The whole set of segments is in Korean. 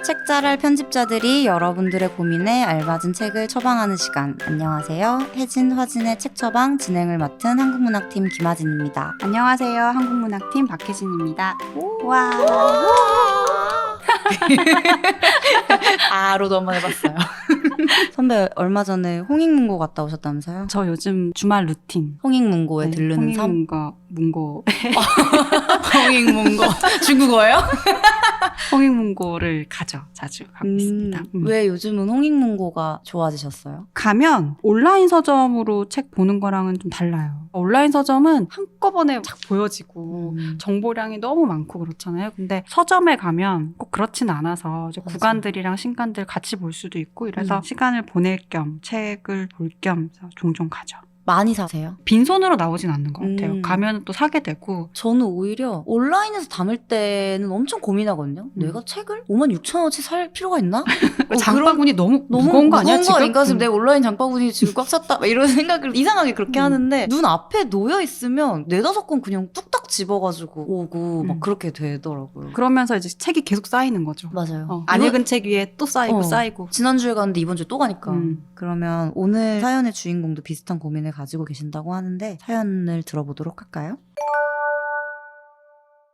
책자랄 편집자들이 여러분들의 고민에 알맞은 책을 처방하는 시간. 안녕하세요. 혜진, 화진의 책 처방 진행을 맡은 한국문학팀 김하진입니다. 안녕하세요. 한국문학팀 박혜진입니다. 와. 아로도 한번 해봤어요. 선배 얼마 전에 홍익문고 갔다 오셨다면서요? 저 요즘 주말 루틴. 홍익문고에 들르는 삶? 문고. 홍익문고. 중국어예요? 홍익문고를 가죠. 자주 가고 있습니다. 왜 요즘은 홍익문고가 좋아지셨어요? 가면 온라인 서점으로 책 보는 거랑은 좀 달라요. 온라인 서점은 한꺼번에 쫙 보여지고 정보량이 너무 많고 그렇잖아요. 근데 서점에 가면 꼭 그렇진 않아서 이제 맞아. 구간들이랑 신간들 같이 볼 수도 있고 이래서 시간을 보낼 겸 책을 볼 겸 종종 가죠. 많이 사세요? 빈손으로 나오진 않는 것 같아요. 가면 또 사게 되고. 저는 오히려 온라인에서 담을 때는 엄청 고민하거든요. 내가 책을 56,000원어치 살 필요가 있나? 장바구니 너무 무거운 거 아니야 지금? 아닌가? 지금 내 온라인 장바구니 지금 꽉 찼다 막 이런 생각을 이상하게 그렇게 하는데 눈 앞에 놓여 있으면 4-5권 그냥 뚝딱 집어가지고 오고 막 그렇게 되더라고요. 그러면서 이제 책이 계속 쌓이는 거죠. 맞아요. 안 읽은 책 위에 또 쌓이고 쌓이고. 지난주에 갔는데 이번 주에 또 가니까. 그러면 오늘 사연의 주인공도 비슷한 고민을 가지고 계신다고 하는데 사연을 들어보도록 할까요?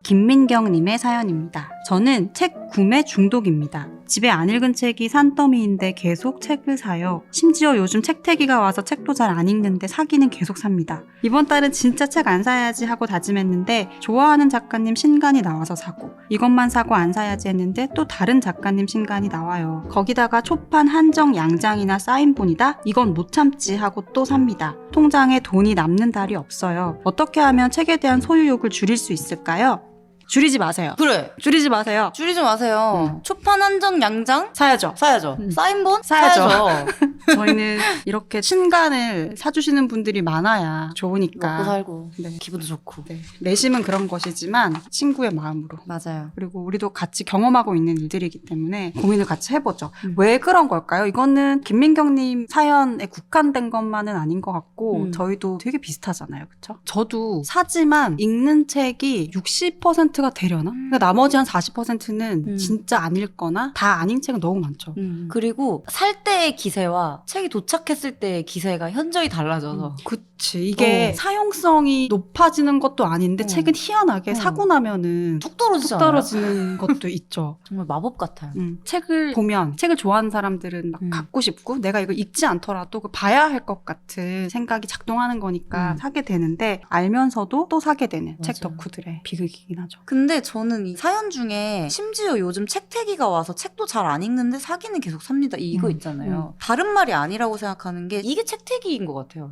김민경님의 사연입니다. 저는 책 구매 중독입니다. 집에 안 읽은 책이 산더미인데 계속 책을 사요. 심지어 요즘 책태기가 와서 책도 잘 안 읽는데 사기는 계속 삽니다. 이번 달은 진짜 책 안 사야지 하고 다짐했는데 좋아하는 작가님 신간이 나와서 사고 이것만 사고 안 사야지 했는데 또 다른 작가님 신간이 나와요. 거기다가 초판 한정 양장이나 사인본이다? 이건 못 참지 하고 또 삽니다. 통장에 돈이 남는 달이 없어요. 어떻게 하면 책에 대한 소유욕을 줄일 수 있을까요? 줄이지 마세요. 그래. 줄이지 마세요. 줄이지 마세요. 초판 한정 양장? 사야죠. 사야죠. 사인본? 사야죠. 저희는 이렇게 신간을 사주시는 분들이 많아야 좋으니까. 먹고 살고 네. 기분도 좋고. 네. 내심은 그런 것이지만 친구의 마음으로. 맞아요. 그리고 우리도 같이 경험하고 있는 일들이기 때문에 고민을 같이 해보죠. 왜 그런 걸까요? 이거는 김민경님 사연에 국한된 것만은 아닌 것 같고 저희도 되게 비슷하잖아요. 그렇죠? 저도 사지만 읽는 책이 60%가 되려나? 그러니까 나머지 한 40%는 진짜 안 읽거나 다 안 읽은 책은 너무 많죠. 그리고 살 때의 기세와 책이 도착했을 때의 기세가 현저히 달라져서 그치. 이게 사용성이 높아지는 것도 아닌데 책은 희한하게 사고 나면은 뚝 떨어지잖아요. 뚝 떨어지는 것도 있죠. 정말 마법 같아요. 책을 보면 책을 좋아하는 사람들은 막 갖고 싶고 내가 이거 읽지 않더라도 봐야 할 것 같은 생각이 작동하는 거니까 사게 되는데 알면서도 또 사게 되는 맞아요. 책 덕후들의 비극이긴 하죠. 근데 저는 이 사연 중에 심지어 요즘 책태기가 와서 책도 잘 안 읽는데 사기는 계속 삽니다. 이거 있잖아요. 다른 말이 아니라고 생각하는 게 이게 책태기인 것 같아요.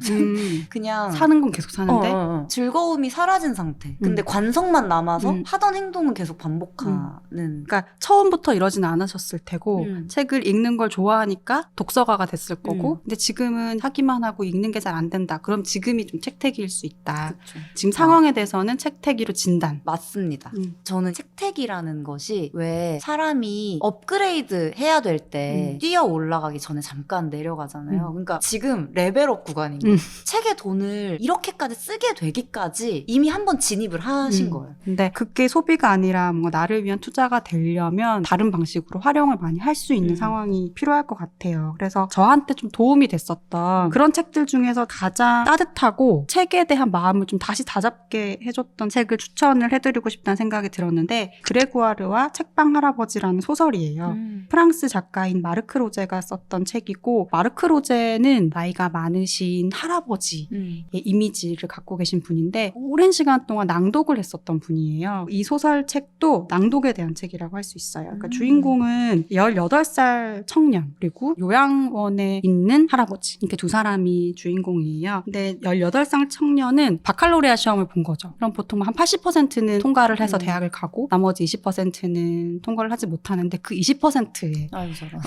그냥 사는 건 계속 사는데 즐거움이 사라진 상태. 근데 관성만 남아서 하던 행동은 계속 반복하는. 그러니까 처음부터 이러진 않으셨을 테고 책을 읽는 걸 좋아하니까 독서가가 됐을 거고 근데 지금은 사기만 하고 읽는 게 잘 안 된다. 그럼 지금이 좀 책태기일 수 있다. 그쵸. 지금 상황에 대해서는 책태기로 진단. 맞습니다. 저는 책태기라는 것이 왜 사람이 업그레이드 해야 될 때 뛰어 올라가기 전에 잠깐 내려가잖아요. 그러니까 지금 레벨업 구간인 거예요. 책에 돈을 이렇게까지 쓰게 되기까지 이미 한번 진입을 하신 거예요. 근데 그게 소비가 아니라 뭔가 나를 위한 투자가 되려면 다른 방식으로 활용을 많이 할 수 있는 상황이 필요할 것 같아요. 그래서 저한테 좀 도움이 됐었던 그런 책들 중에서 가장 따뜻하고 책에 대한 마음을 좀 다시 다잡게 해줬던 책을 추천을 해드리고 싶다는 생각이 들었는데 그레구아르와 책방 할아버지라는 소설이에요. 프랑스 작가인 마르크 로제가 썼던 책이고 마르크 로제는 나이가 많으신 할아버지의 이미지를 갖고 계신 분인데 오랜 시간 동안 낭독을 했었던 분이에요. 이 소설책도 낭독에 대한 책이라고 할 수 있어요. 그러니까 주인공은 18살 청년 그리고 요양원에 있는 할아버지 이렇게 두 사람이 주인공이에요. 근데 18살 청년은 바칼로레아 시험을 본 거죠. 그럼 보통 한 80%는 통과를 해서 대학을 가고 나머지 20%는 통과를 하지 못하는데 그 20%에 아유 저런.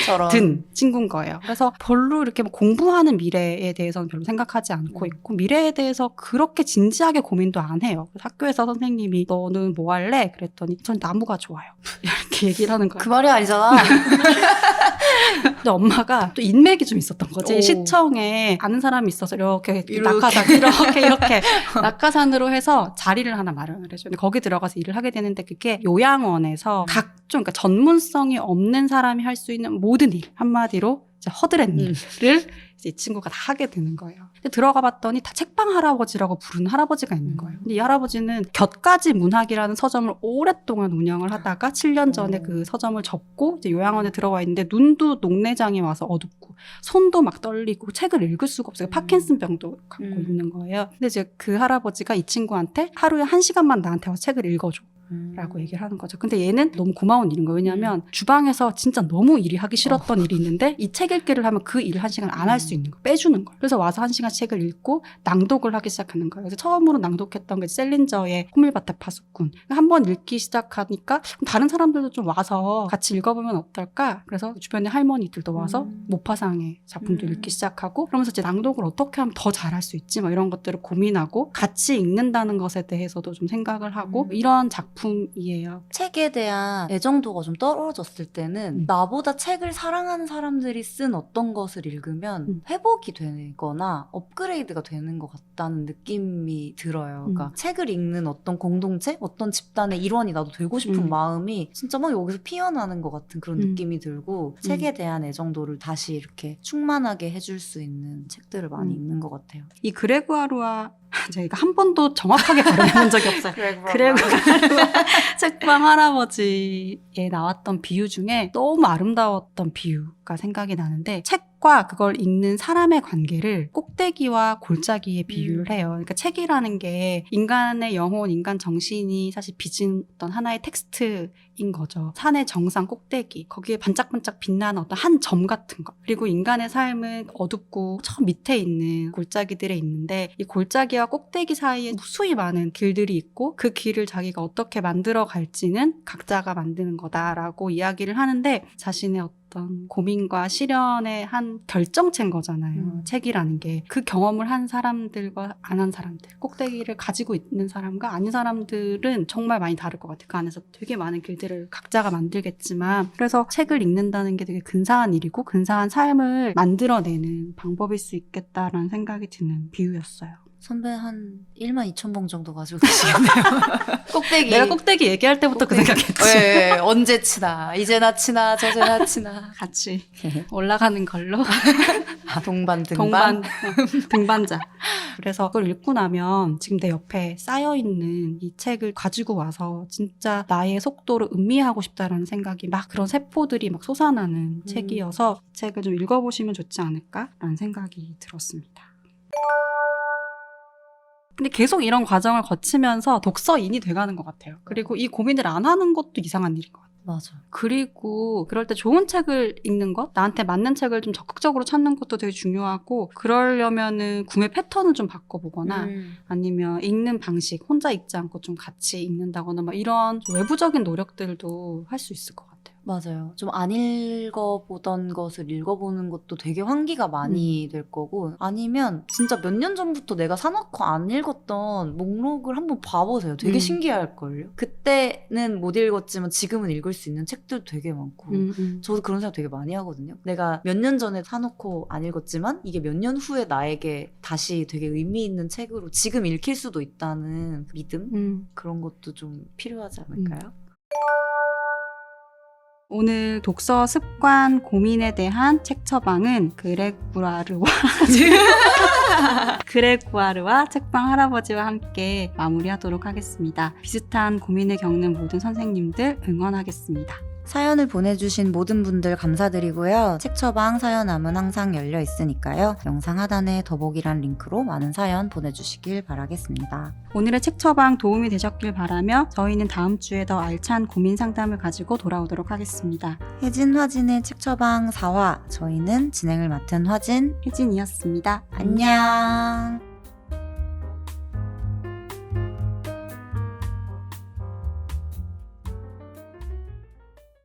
저런. 든 친구인 거예요. 그래서 별로 이렇게 뭐 공부하는 미래에 대해서는 별로 생각하지 않고 있고 미래에 대해서 그렇게 진지하게 고민도 안 해요. 그래서 학교에서 선생님이 너는 뭐 할래? 그랬더니 전 나무가 좋아요. 이렇게 얘기를 하는 거예요. 그 말이 아니잖아. 근데 엄마가 또 인맥이 좀 있었던 거지. 오. 시청에 아는 사람이 있어서 이렇게 이렇게. 낙하산 이렇게 낙하산으로 해서 자리를 하나 마련을 해줘요. 근데 거기 들어가서 일을 하게 되는데 그게 요양원에서 각종 그러니까 전문성이 없는 사람이 할 수 있는 모든 일 한마디로 이제 허드렛 일을 이제 이 친구가 다 하게 되는 거예요. 근데 들어가 봤더니 다 책방 할아버지라고 부르는 할아버지가 있는 거예요. 근데 이 할아버지는 곁가지 문학이라는 서점을 오랫동안 운영을 하다가 7년 전에 그 서점을 접고 이제 요양원에 들어와 있는데 눈도 녹내장이 와서 어둡고 손도 막 떨리고 책을 읽을 수가 없어요. 파킨슨병도 갖고 있는 거예요. 근데 이제 그 할아버지가 이 친구한테 하루에 1시간만 나한테 와서 책을 읽어줘. 라고 얘기를 하는 거죠. 근데 얘는 너무 고마운 일인 거예요. 왜냐하면 주방에서 진짜 너무 일이 하기 싫었던 일이 있는데 이 책 읽기를 하면 그 일을 1시간 안 할 수 있는 거예요. 빼주는 거예요. 그래서 와서 1시간 책을 읽고 낭독을 하기 시작하는 거예요. 그래서 처음으로 낭독했던 게 셀린저의 호밀밭의 파수꾼. 한번 읽기 시작하니까 다른 사람들도 좀 와서 같이 읽어보면 어떨까? 그래서 주변에 할머니들도 와서 모파상의 작품도 읽기 시작하고 그러면서 이제 낭독을 어떻게 하면 더 잘할 수 있지? 뭐 이런 것들을 고민하고 같이 읽는다는 것에 대해서도 좀 생각을 하고 이런 작품이에요. 책에 대한 애정도가 좀 떨어졌을 때는 나보다 책을 사랑하는 사람들이 쓴 어떤 것을 읽으면 회복이 되거나 업그레이드가 되는 것 같다는 느낌이 들어요. 그러니까 책을 읽는 어떤 공동체, 어떤 집단의 일원이 나도 되고 싶은 마음이 진짜 막 여기서 피어나는 것 같은 그런 느낌이 들고 책에 대한 애정도를 다시 이렇게 충만하게 해줄 수 있는 책들을 많이 읽는 것 같아요. 이 그레고아루와 저희가 한 번도 정확하게 발음해본 적이 없어요. 그레고아루와 책방 할아버지에 나왔던 비유 중에 너무 아름다웠던 비유가 생각이 나는데 책과 그걸 읽는 사람의 관계를 꼭대기와 골짜기에 비유를 해요. 그러니까 책이라는 게 인간의 영혼, 인간 정신이 사실 빚은 어떤 하나의 텍스트인 거죠. 산의 정상 꼭대기, 거기에 반짝반짝 빛나는 어떤 한 점 같은 거. 그리고 인간의 삶은 어둡고 저 밑에 있는 골짜기들에 있는데 이 골짜기와 꼭대기 사이에 무수히 많은 길들이 있고 그 길을 자기가 어떻게 만들어 갈지는 각자가 만드는 거다라고 이야기를 하는데 자신의 어떤 고민과 시련의 한 결정체인 거잖아요. 책이라는 게. 그 경험을 한 사람들과 안 한 사람들, 꼭대기를 가지고 있는 사람과 아닌 사람들은 정말 많이 다를 것 같아요. 그 안에서 되게 많은 길들을 각자가 만들겠지만 그래서 책을 읽는다는 게 되게 근사한 일이고 근사한 삶을 만들어내는 방법일 수 있겠다라는 생각이 드는 비유였어요. 선배 한 12,000봉 정도 가지고 계시겠네요. 꼭대기. 내가 꼭대기 얘기할 때부터 그 생각했지. 네, 언제 치나. 이제나 치나 저제나 치나. 같이 올라가는 걸로. 동반 등반자. 그래서 그걸 읽고 나면 지금 내 옆에 쌓여있는 이 책을 가지고 와서 진짜 나의 속도를 음미하고 싶다라는 생각이 막 그런 세포들이 막 솟아나는 책이어서 이 책을 좀 읽어보시면 좋지 않을까라는 생각이 들었습니다. 근데 계속 이런 과정을 거치면서 독서인이 돼가는 것 같아요. 그리고 이 고민을 안 하는 것도 이상한 일인 것 같아요. 맞아. 그리고 그럴 때 좋은 책을 읽는 것, 나한테 맞는 책을 좀 적극적으로 찾는 것도 되게 중요하고 그러려면은 구매 패턴을 좀 바꿔보거나 아니면 읽는 방식, 혼자 읽지 않고 좀 같이 읽는다거나 막 이런 좀 외부적인 노력들도 할 수 있을 것 같아요. 맞아요. 좀 안 읽어보던 것을 읽어보는 것도 되게 환기가 많이 될 거고 아니면 진짜 몇 년 전부터 내가 사놓고 안 읽었던 목록을 한번 봐보세요. 되게 신기할걸요. 그때는 못 읽었지만 지금은 읽을 수 있는 책들도 되게 많고 저도 그런 생각 되게 많이 하거든요. 내가 몇 년 전에 사놓고 안 읽었지만 이게 몇 년 후에 나에게 다시 되게 의미 있는 책으로 지금 읽힐 수도 있다는 믿음? 그런 것도 좀 필요하지 않을까요? 오늘 독서 습관 고민에 대한 책 처방은 그레고아르와 책방 할아버지와 함께 마무리하도록 하겠습니다. 비슷한 고민을 겪는 모든 선생님들 응원하겠습니다. 사연을 보내주신 모든 분들 감사드리고요. 책 처방 사연함은 항상 열려 있으니까요. 영상 하단에 더보기란 링크로 많은 사연 보내주시길 바라겠습니다. 오늘의 책 처방 도움이 되셨길 바라며 저희는 다음 주에 더 알찬 고민 상담을 가지고 돌아오도록 하겠습니다. 혜진 화진의 책 처방 4화 저희는 진행을 맡은 화진 혜진이었습니다. 안녕.